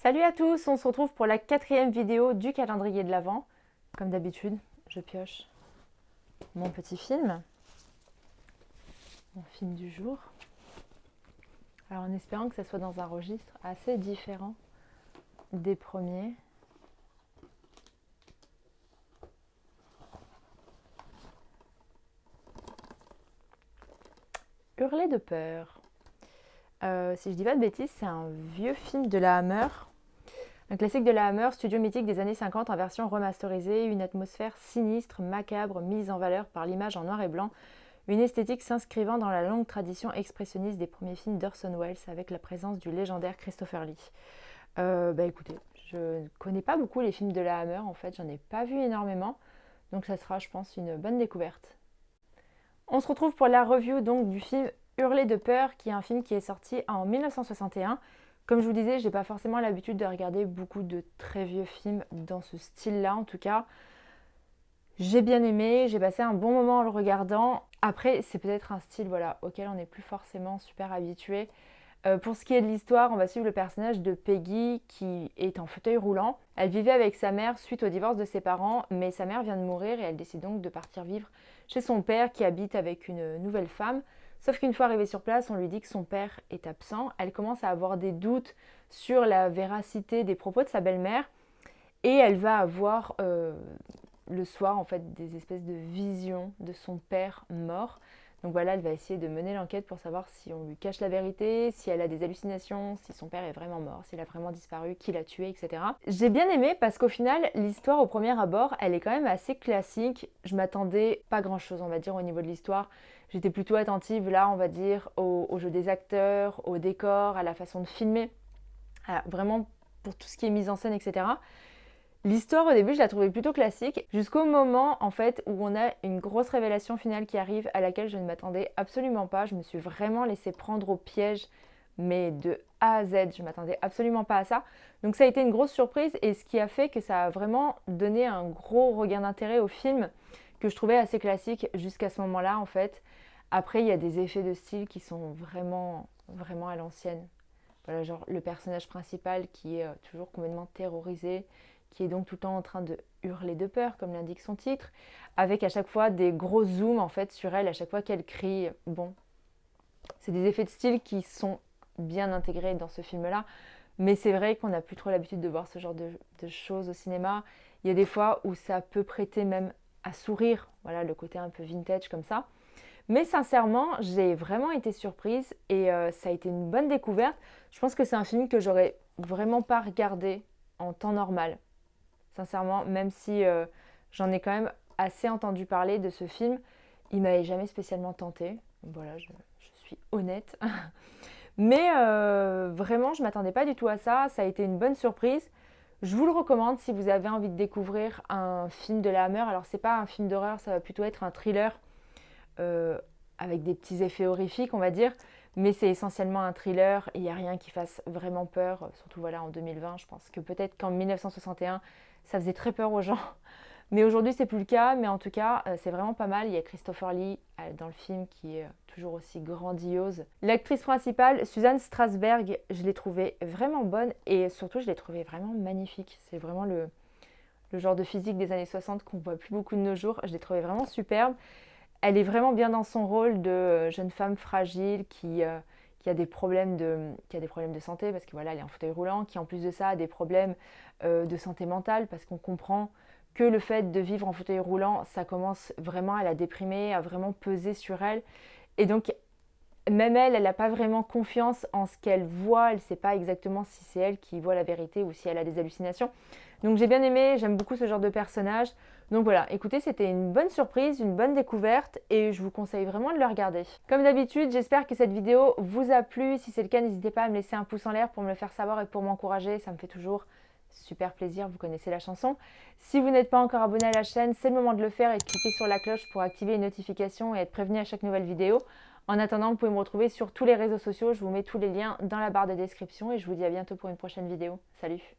Salut à tous, on se retrouve pour la 4e vidéo du calendrier de l'Avent. Comme d'habitude, je pioche mon petit film, mon film du jour. Alors en espérant que ça soit dans un registre assez différent des premiers. Hurler de peur. Si je dis pas de bêtises, c'est un vieux film de la Hammer. Un classique de la Hammer, studio mythique des années 50 en version remasterisée, une atmosphère sinistre, macabre, mise en valeur par l'image en noir et blanc, une esthétique s'inscrivant dans la longue tradition expressionniste des premiers films d'Orson Welles avec la présence du légendaire Christopher Lee. Écoutez, je ne connais pas beaucoup les films de la Hammer, en fait, j'en ai pas vu énormément, donc ça sera, je pense, une bonne découverte. On se retrouve pour la review donc du film Hurler de peur, qui est un film qui est sorti en 1961. Comme je vous disais, j'ai pas forcément l'habitude de regarder beaucoup de très vieux films dans ce style-là, en tout cas. J'ai bien aimé, j'ai passé un bon moment en le regardant. Après, c'est peut-être un style auquel on n'est plus forcément super habitué. Pour ce qui est de l'histoire, on va suivre le personnage de Peggy qui est en fauteuil roulant. Elle vivait avec sa mère suite au divorce de ses parents, mais sa mère vient de mourir et elle décide donc de partir vivre chez son père qui habite avec une nouvelle femme. Sauf qu'une fois arrivée sur place, on lui dit que son père est absent. Elle commence à avoir des doutes sur la véracité des propos de sa belle-mère et elle va avoir le soir en fait des espèces de visions de son père mort. Donc voilà, elle va essayer de mener l'enquête pour savoir si on lui cache la vérité, si elle a des hallucinations, si son père est vraiment mort, s'il a vraiment disparu, qui l'a tué, etc. J'ai bien aimé parce qu'au final, l'histoire au premier abord, elle est quand même assez classique. Je m'attendais pas grand chose, on va dire, au niveau de l'histoire. J'étais plutôt attentive là, on va dire, au jeu des acteurs, au décor, à la façon de filmer, vraiment pour tout ce qui est mise en scène, etc. L'histoire au début je la trouvais plutôt classique jusqu'au moment en fait où on a une grosse révélation finale qui arrive à laquelle je ne m'attendais absolument pas. Je me suis vraiment laissée prendre au piège mais de A à Z, je ne m'attendais absolument pas à ça. Donc ça a été une grosse surprise et ce qui a fait que ça a vraiment donné un gros regain d'intérêt au film que je trouvais assez classique jusqu'à ce moment-là en fait. Après il y a des effets de style qui sont vraiment à l'ancienne. Voilà, genre le personnage principal qui est toujours complètement terrorisé, qui est donc tout le temps en train de hurler de peur, comme l'indique son titre, avec à chaque fois des gros zooms en fait sur elle, à chaque fois qu'elle crie. Bon, c'est des effets de style qui sont bien intégrés dans ce film-là, mais c'est vrai qu'on n'a plus trop l'habitude de voir ce genre de choses au cinéma. Il y a des fois où ça peut prêter même à sourire, voilà, le côté un peu vintage comme ça. Mais sincèrement, j'ai vraiment été surprise et ça a été une bonne découverte. Je pense que c'est un film que j'aurais vraiment pas regardé en temps normal. Sincèrement, même si j'en ai quand même assez entendu parler de ce film, il m'avait jamais spécialement tenté. Voilà, je suis honnête. Mais vraiment, je ne m'attendais pas du tout à ça. Ça a été une bonne surprise. Je vous le recommande si vous avez envie de découvrir un film de la Hammer. Alors, c'est pas un film d'horreur, ça va plutôt être un thriller avec des petits effets horrifiques, on va dire. Mais c'est essentiellement un thriller et il n'y a rien qui fasse vraiment peur, surtout voilà en 2020. Je pense que peut-être qu'en 1961, ça faisait très peur aux gens. Mais aujourd'hui, c'est plus le cas. Mais en tout cas, c'est vraiment pas mal. Il y a Christopher Lee dans le film qui est toujours aussi grandiose. L'actrice principale, Susan Strasberg, je l'ai trouvée vraiment bonne et surtout, je l'ai trouvée vraiment magnifique. C'est vraiment le genre de physique des années 60 qu'on voit plus beaucoup de nos jours. Je l'ai trouvée vraiment superbe. Elle est vraiment bien dans son rôle de jeune femme fragile qui a des problèmes de santé parce que voilà, elle est en fauteuil roulant, qui en plus de ça a des problèmes de santé mentale parce qu'on comprend que le fait de vivre en fauteuil roulant, ça commence vraiment à la déprimer, à vraiment peser sur elle. Et donc, même elle n'a pas vraiment confiance en ce qu'elle voit. Elle ne sait pas exactement si c'est elle qui voit la vérité ou si elle a des hallucinations. Donc j'ai bien aimé, j'aime beaucoup ce genre de personnage. Donc voilà, écoutez, c'était une bonne surprise, une bonne découverte et je vous conseille vraiment de le regarder. Comme d'habitude, j'espère que cette vidéo vous a plu. Si c'est le cas, n'hésitez pas à me laisser un pouce en l'air pour me le faire savoir et pour m'encourager. Ça me fait toujours super plaisir, vous connaissez la chanson. Si vous n'êtes pas encore abonné à la chaîne, c'est le moment de le faire et de cliquer sur la cloche pour activer les notifications et être prévenu à chaque nouvelle vidéo. En attendant, vous pouvez me retrouver sur tous les réseaux sociaux. Je vous mets tous les liens dans la barre de description et je vous dis à bientôt pour une prochaine vidéo. Salut!